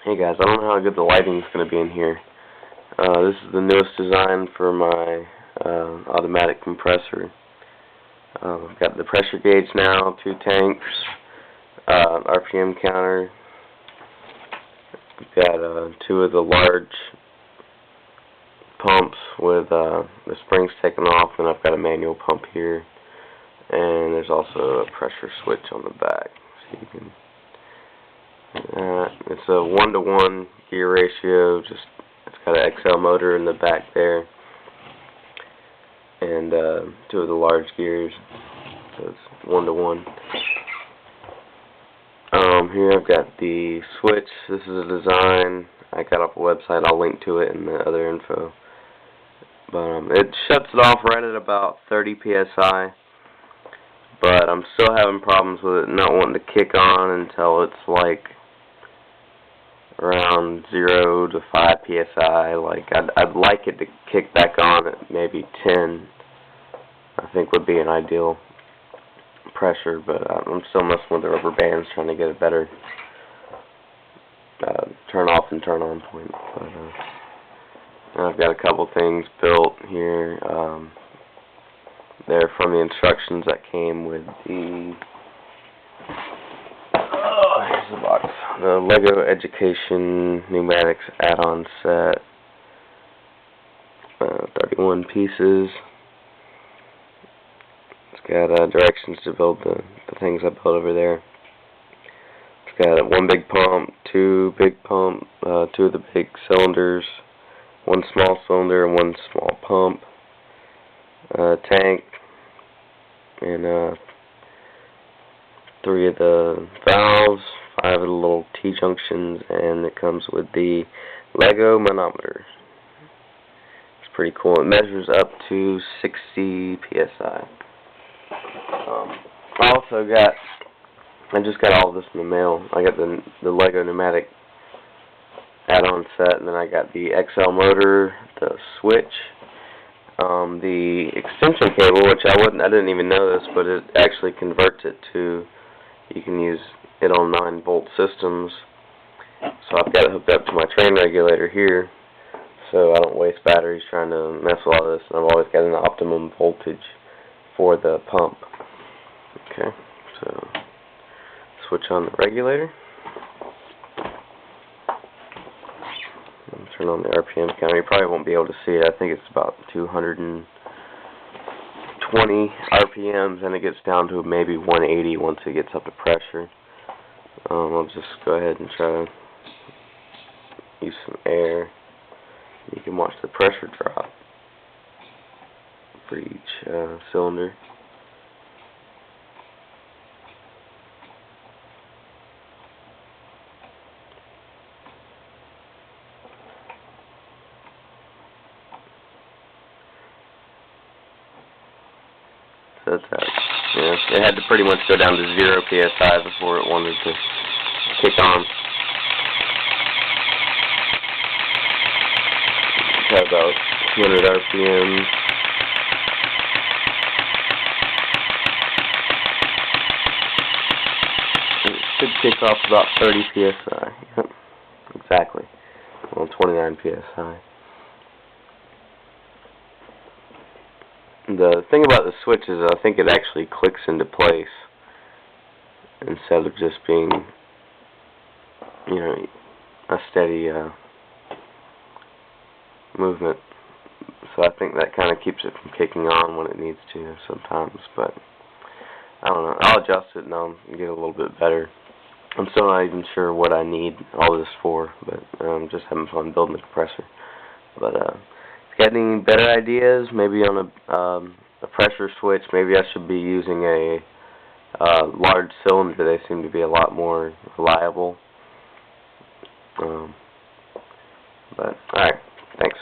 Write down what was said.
Hey guys, I don't know how good the lighting is going to be in here. This is the newest design for my automatic compressor. I've got the pressure gauge now, 2 tanks, RPM counter. We've got 2 of the large pumps with the springs taken off, and I've got a manual pump here. And there's also a pressure switch on the back, so you can. It's a 1-to-1 gear ratio. It's got an XL motor in the back there, and 2 of the large gears, so it's 1-to-1. Here I've got the switch. This is a design I got off a website. I'll link to it in the other info. But it shuts it off right at about 30 psi. But I'm still having problems with it not wanting to kick on until it's like around 0 to 5 psi. Like I'd like it to kick back on at maybe 10. I think would be an ideal pressure, but I'm still messing with the rubber bands trying to get a better turn off and turn on point. But I've got a couple things built here. They're from the instructions that came with the here's the box. The Lego Education Pneumatics add-on set. 31 pieces. It's got directions to build the things I built over there. It's got 1 big pump, 2 big pump, 2 of the big cylinders, 1 small cylinder, and 1 small pump, tank, and 3 of the valves, 5 of the little T-junctions, and it comes with the Lego manometer. It's pretty cool. It measures up to 60 psi. I just got all this in the mail. I got the Lego pneumatic add-on set, and then I got the XL motor, the switch, the extension cable, which I didn't even know this, but it actually converts it to, you can use it on 9-volt systems. So I've got it hooked up to my train regulator here, so I don't waste batteries trying to mess with all this, and I've always got an optimum voltage for the pump. Okay, so switch on the regulator. Turn on the RPM counter. You probably won't be able to see it. I think it's about 220 RPMs, and it gets down to maybe 180 once it gets up to pressure. I'll just go ahead and try to use some air. You can watch the pressure drop for each cylinder. So that's that. Yeah, it had to pretty much go down to 0 psi before it wanted to kick on. It's got about 200 RPM. It should kick off about 30 psi. Yep, exactly. Well, 29 psi. The thing about the switch is I think it actually clicks into place instead of just being, a steady movement. So I think that kind of keeps it from kicking on when it needs to sometimes. But I don't know. I'll adjust it and I'll get a little bit better. I'm still not even sure what I need all this for, but I'm just having fun building the compressor. But got any better ideas? Maybe on a pressure switch, maybe I should be using a large cylinder. They seem to be a lot more reliable. But alright, thanks.